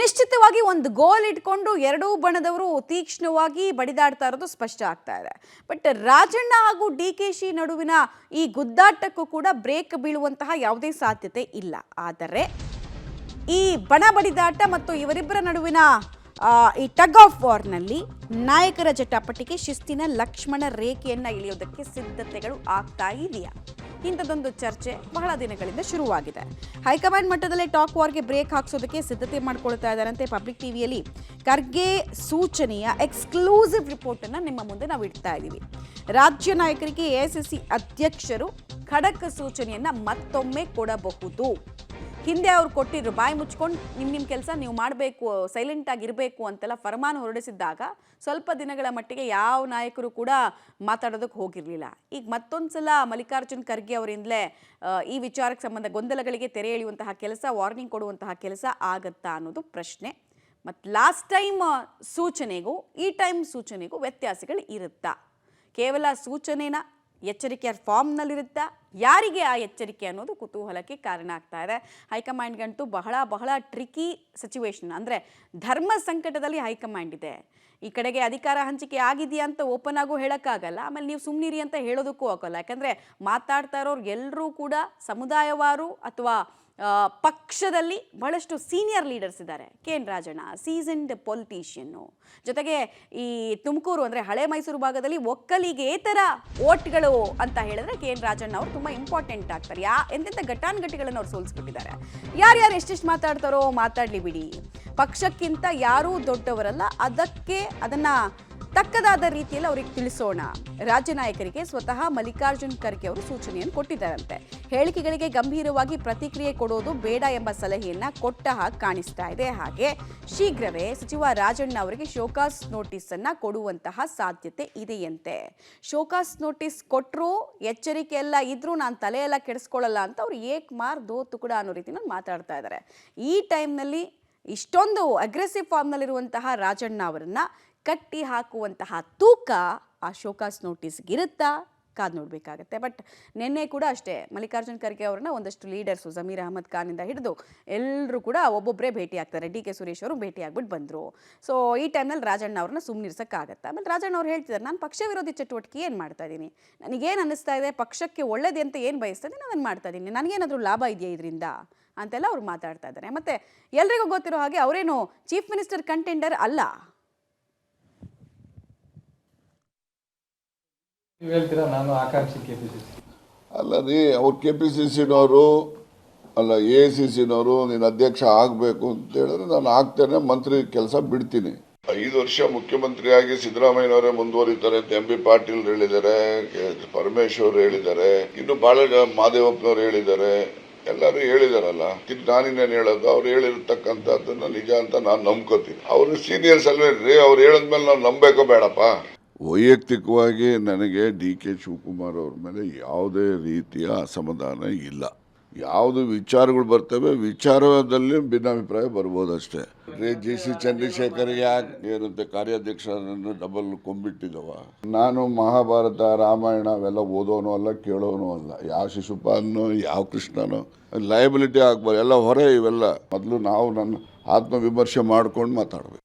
ಅನಿಶ್ಚಿತವಾಗಿ ಒಂದು ಗೋಲ್ ಇಟ್ಕೊಂಡು ಎರಡೂ ಬಣದವರು ತೀಕ್ಷ್ಣವಾಗಿ ಬಡಿದಾಡ್ತಾ ಇರೋದು ಸ್ಪಷ್ಟ ಆಗ್ತಾ ಇದೆ. ಬಟ್ ರಾಜಣ್ಣ ಹಾಗೂ ಡಿಕೆಶಿ ನಡುವಿನ ಈ ಗುದ್ದಾಟಕ್ಕೂ ಕೂಡ ಬ್ರೇಕ್ ಬೀಳುವಂತಹ ಯಾವುದೇ ಸಾಧ್ಯತೆ ಇಲ್ಲ. ಆದರೆ ಈ ಬಣ ಬಡಿದಾಟ ಮತ್ತು ಇವರಿಬ್ಬರ ನಡುವಿನ ಈ ಟಗ್ ಆಫ್ ವಾರ್ನಲ್ಲಿ ನಾಯಕರ ಜಟಾಪಟಿಗೆ ಶಿಸ್ತಿನ ಲಕ್ಷ್ಮಣ ರೇಖೆಯನ್ನು ಇಳಿಯೋದಕ್ಕೆ ಸಿದ್ಧತೆಗಳು ಆಗ್ತಾ ಇದೆಯಾ? ಇಂಥದ್ದೊಂದು ಚರ್ಚೆ ಬಹಳ ದಿನಗಳಿಂದ ಶುರುವಾಗಿದೆ. ಹೈಕಮಾಂಡ್ ಮಟ್ಟದಲ್ಲೇ ಟಾಕ್ ವಾರ್ಗೆ ಬ್ರೇಕ್ ಹಾಕಿಸೋದಕ್ಕೆ ಸಿದ್ಧತೆ ಮಾಡ್ಕೊಳ್ತಾ ಇದ್ದಾರಂತೆ. ಪಬ್ಲಿಕ್ ಟಿವಿಯಲ್ಲಿ ಖರ್ಗೆ ಸೂಚನೆಯ ಎಕ್ಸ್ಕ್ಲೂಸಿವ್ ರಿಪೋರ್ಟ್ ಅನ್ನು ನಿಮ್ಮ ಮುಂದೆ ನಾವು ಇಡ್ತಾ ಇದ್ದೀವಿ. ರಾಜ್ಯ ನಾಯಕರಿಗೆ ಎಐಸಿಸಿ ಅಧ್ಯಕ್ಷರು ಖಡಕ್ ಸೂಚನೆಯನ್ನ ಮತ್ತೊಮ್ಮೆ ಕೊಡಬಹುದು. ಹಿಂದೆ ಅವ್ರು ಕೊಟ್ಟಿದ್ರು, ಬಾಯಿ ಮುಚ್ಕೊಂಡು ನಿಮ್ಮ ಕೆಲಸ ನೀವು ಮಾಡಬೇಕು, ಸೈಲೆಂಟ್ ಆಗಿರಬೇಕು ಅಂತೆಲ್ಲ ಫರ್ಮಾನ್ ಹೊರಡಿಸಿದ್ದಾಗ ಸ್ವಲ್ಪ ದಿನಗಳ ಮಟ್ಟಿಗೆ ಯಾವ ನಾಯಕರು ಕೂಡ ಮಾತಾಡೋದಕ್ಕೆ ಹೋಗಿರಲಿಲ್ಲ. ಈಗ ಮತ್ತೊಂದು ಸಲ ಮಲ್ಲಿಕಾರ್ಜುನ್ ಖರ್ಗೆ ಅವರಿಂದಲೇ ಈ ವಿಚಾರಕ್ಕೆ ಸಂಬಂಧ ಗೊಂದಲಗಳಿಗೆ ತೆರೆ ಎಳೆಯುವಂತಹ ಕೆಲಸ, ವಾರ್ನಿಂಗ್ ಕೊಡುವಂತಹ ಕೆಲಸ ಆಗತ್ತಾ ಅನ್ನೋದು ಪ್ರಶ್ನೆ. ಮತ್ತು ಲಾಸ್ಟ್ ಟೈಮ್ ಸೂಚನೆಗೂ ಈ ಟೈಮ್ ಸೂಚನೆಗೂ ವ್ಯತ್ಯಾಸಗಳು ಇರುತ್ತಾ? ಕೇವಲ ಸೂಚನೆನ ಎಚ್ಚರಿಕೆಯ ಫಾರ್ಮ್ನಲ್ಲಿರುತ್ತಾ? ಯಾರಿಗೆ ಆ ಎಚ್ಚರಿಕೆ ಅನ್ನೋದು ಕುತೂಹಲಕ್ಕೆ ಕಾರಣ ಆಗ್ತಾ ಇದೆ. ಹೈಕಮಾಂಡ್ಗಂತೂ ಬಹಳ ಟ್ರಿಕಿ ಸಿಚುವೇಶನ್, ಅಂದರೆ ಧರ್ಮ ಸಂಕಟದಲ್ಲಿ ಹೈಕಮಾಂಡ್ ಇದೆ. ಈ ಕಡೆಗೆ ಅಧಿಕಾರ ಹಂಚಿಕೆ ಆಗಿದೆಯಾ ಅಂತ ಓಪನ್ ಆಗೋ ಹೇಳೋಕ್ಕಾಗಲ್ಲ, ಆಮೇಲೆ ನೀವು ಸುಮ್ಮನಿರಿ ಅಂತ ಹೇಳೋದಕ್ಕೂ ಆಗೋಲ್ಲ. ಯಾಕಂದರೆ ಮಾತಾಡ್ತಾ ಇರೋರು ಎಲ್ಲರೂ ಕೂಡ ಸಮುದಾಯವಾರು ಅಥವಾ ಪಕ್ಷದಲ್ಲಿ ಬಹಳಷ್ಟು ಸೀನಿಯರ್ ಲೀಡರ್ಸ್ ಇದ್ದಾರೆ. ಕೆ.ಎನ್. ರಾಜಣ್ಣ ಸೀಸನ್ಡ್ ಪೊಲಿಟಿಷಿಯನ್ನು, ಜೊತೆಗೆ ಈ ತುಮಕೂರು ಅಂದರೆ ಹಳೆ ಮೈಸೂರು ಭಾಗದಲ್ಲಿ ಒಕ್ಕಲಿಗೇತರ ಓಟ್ಗಳು ಅಂತ ಹೇಳಿದ್ರೆ ಕೆ.ಎನ್. ರಾಜಣ್ಣ ಅವರು ತುಂಬ ಇಂಪಾರ್ಟೆಂಟ್ ಆಗ್ತಾರೆ. ಎಂತೆಂಥ ಘಟಾನುಘಟಿಗಳನ್ನು ಅವ್ರು ಸೋಲಿಸ್ಬಿಟ್ಟಿದ್ದಾರೆ. ಯಾರ್ಯಾರು ಎಷ್ಟೆಷ್ಟು ಮಾತಾಡ್ತಾರೋ ಮಾತಾಡಲಿ ಬಿಡಿ, ಪಕ್ಷಕ್ಕಿಂತ ಯಾರೂ ದೊಡ್ಡವರಲ್ಲ. ಅದನ್ನು ತಕ್ಕದಾದ ರೀತಿಯಲ್ಲಿ ಅವ್ರಿಗೆ ತಿಳಿಸೋಣ. ರಾಜ್ಯ ನಾಯಕರಿಗೆ ಸ್ವತಃ ಮಲ್ಲಿಕಾರ್ಜುನ್ ಖರ್ಗೆ ಅವರು ಸೂಚನೆಯನ್ನು ಕೊಟ್ಟಿದ್ದಾರಂತೆ. ಹೇಳಿಕೆಗಳಿಗೆ ಗಂಭೀರವಾಗಿ ಪ್ರತಿಕ್ರಿಯೆ ಕೊಡೋದು ಬೇಡ ಎಂಬ ಸಲಹೆಯನ್ನ ಕೊಟ್ಟ ಹಾಗೆ ಕಾಣಿಸ್ತಾ ಇದೆ. ಹಾಗೆ ಶೀಘ್ರವೇ ಸಚಿವ ರಾಜಣ್ಣ ಅವರಿಗೆ ಶೋಕಾಸ್ ನೋಟಿಸ್ ಅನ್ನ ಕೊಡುವಂತಹ ಸಾಧ್ಯತೆ ಇದೆಯಂತೆ. ಶೋಕಾಸ್ ನೋಟಿಸ್ ಕೊಟ್ಟರು, ಎಚ್ಚರಿಕೆ ಎಲ್ಲ ಇದ್ರೂ ನಾನು ತಲೆಯೆಲ್ಲ ಕೆಡಿಸ್ಕೊಳ್ಳಲ್ಲ ಅಂತ ಅವ್ರು ಏಕ್ ಮಾರ್ ದೋ ತುಕುಡ ಅನ್ನೋ ರೀತಿಯಲ್ಲಿ ಮಾತಾಡ್ತಾ ಇದ್ದಾರೆ. ಈ ಟೈಮ್ನಲ್ಲಿ ಇಷ್ಟೊಂದು ಅಗ್ರೆಸಿವ್ ಫಾರ್ಮ್ನಲ್ಲಿರುವಂತಹ ರಾಜಣ್ಣ ಅವರನ್ನ ಕಟ್ಟಿ ಹಾಕುವಂತಹ ತೂಕ ಆ ಶೋಕಾಸ್ ನೋಟಿಸ್ಗಿರುತ್ತಾ? ಕಾದು ನೋಡಬೇಕಾಗತ್ತೆ. ಬಟ್ ನಿನ್ನೆ ಕೂಡ ಅಷ್ಟೇ ಮಲ್ಲಿಕಾರ್ಜುನ್ ಖರ್ಗೆ ಅವ್ರನ್ನ ಒಂದಷ್ಟು ಲೀಡರ್ಸು, ಜಮೀರ್ ಅಹಮದ್ ಖಾನಿಂದ ಹಿಡಿದು ಎಲ್ಲರೂ ಕೂಡ ಒಬ್ಬೊಬ್ಬರೇ ಭೇಟಿ ಆಗ್ತಾರೆ. ಡಿ.ಕೆ. ಸುರೇಶ್ ಅವರು ಭೇಟಿ ಆಗ್ಬಿಟ್ಟು ಬಂದರು. ಸೊ ಈ ಟೈಮ್ನಲ್ಲಿ ರಾಜಣ್ಣ ಅವ್ರನ್ನ ಸುಮ್ಮನಿರ್ಸೋಕ್ಕಾಗತ್ತೆ. ಆಮೇಲೆ ರಾಜಣ್ಣ ಅವ್ರು ಹೇಳ್ತಿದ್ದಾರೆ, ನಾನು ಪಕ್ಷ ವಿರೋಧಿ ಚಟುವಟಿಕೆ ಏನು ಮಾಡ್ತಾ ಇದ್ದೀನಿ, ನನಗೇನು ಅನ್ನಿಸ್ತಾ ಇದೆ, ಪಕ್ಷಕ್ಕೆ ಒಳ್ಳೇದು ಅಂತ ಏನು ಬಯಸ್ತಾ ಇದ್ದೀನಿ ಅದನ್ನು ಮಾಡ್ತಾ ಇದ್ದೀನಿ, ನನಗೇನಾದರೂ ಲಾಭ ಇದೆಯಾ ಇದರಿಂದ ಅಂತೆಲ್ಲ ಅವ್ರು ಮಾತಾಡ್ತಾ ಇದ್ದಾರೆ. ಮತ್ತು ಎಲ್ರಿಗೂ ಗೊತ್ತಿರೋ ಹಾಗೆ ಅವರೇನು ಚೀಫ್ ಮಿನಿಸ್ಟರ್ ಕಂಟೆಂಡರ್ ಅಲ್ಲ. ಅಲ್ಲ ರೀ, ಅವ್ರು KPCC-ನವರು ಅಲ್ಲ AICC-ನವರು ನೀನು ಅಧ್ಯಕ್ಷ ಆಗಬೇಕು ಅಂತ ಹೇಳಿದ್ರೆ ನಾನು ಆಗ್ತೇನೆ, ಮಂತ್ರಿ ಕೆಲಸ ಬಿಡ್ತೀನಿ. 5 ವರ್ಷ ಮುಖ್ಯಮಂತ್ರಿಯಾಗಿ ಸಿದ್ದರಾಮಯ್ಯನವರೇ ಮುಂದುವರಿತಾರೆ ಅಂತ MP ಪಾಟೀಲ್ ಹೇಳಿದ್ದಾರೆ, ಪರಮೇಶ್ವರ್ ಹೇಳಿದ್ದಾರೆ, ಇನ್ನು ಬಹಳ ಮಾದೇವಪ್ಪನವ್ರು ಹೇಳಿದ್ದಾರೆ, ಎಲ್ಲರೂ ಹೇಳಿದಾರಲ್ಲ. ನಾನಿನ್ನೇನು ಹೇಳೋದು, ಅವ್ರು ಹೇಳಿರ್ತಕ್ಕಂಥದ್ದನ್ನ ನಿಜ ಅಂತ ನಾನು ನಂಬ್ಕೋತೀನಿ. ಅವರು ಸೀನಿಯರ್ಸ್ ಅಲ್ವೇನ್ರಿ, ಅವ್ರು ಹೇಳದ್ಮೇಲೆ ನಾವು ನಂಬೇಕೋ ಬೇಡಪ್ಪ. ವೈಯಕ್ತಿಕವಾಗಿ ನನಗೆ DK ಶಿವಕುಮಾರ್ ಅವ್ರ ಮೇಲೆ ಯಾವುದೇ ರೀತಿಯ ಅಸಮಾಧಾನ ಇಲ್ಲ. ಯಾವುದು ವಿಚಾರಗಳು ಬರ್ತವೆ, ವಿಚಾರದಲ್ಲಿ ಭಿನ್ನಾಭಿಪ್ರಾಯ ಬರ್ಬೋದಷ್ಟೇ. JC ಚಂದ್ರಶೇಖರ್ ಯಾಕೆ ಏನಂತೆ ಕಾರ್ಯಾಧ್ಯಕ್ಷರನ್ನು ಡಬಲ್ ಕೊಂಬಿಟ್ಟಿದ್ದವ. ನಾನು ಮಹಾಭಾರತ ರಾಮಾಯಣ ಅವೆಲ್ಲ ಓದೋನು ಅಲ್ಲ, ಕೇಳೋನು ಅಲ್ಲ. ಯಾವ ಶಿಶುಪಾಲನೋ ಯಾವ ಕೃಷ್ಣನೋ ಲಯಬಿಲಿಟಿ ಆಗ್ಬಾರ್ದು, ಎಲ್ಲ ಹೊರೆ ಇವೆಲ್ಲ. ಮೊದಲು ನಾವು ನನ್ನ ಆತ್ಮವಿಮರ್ಶೆ ಮಾಡ್ಕೊಂಡು ಮಾತಾಡಬೇಕು.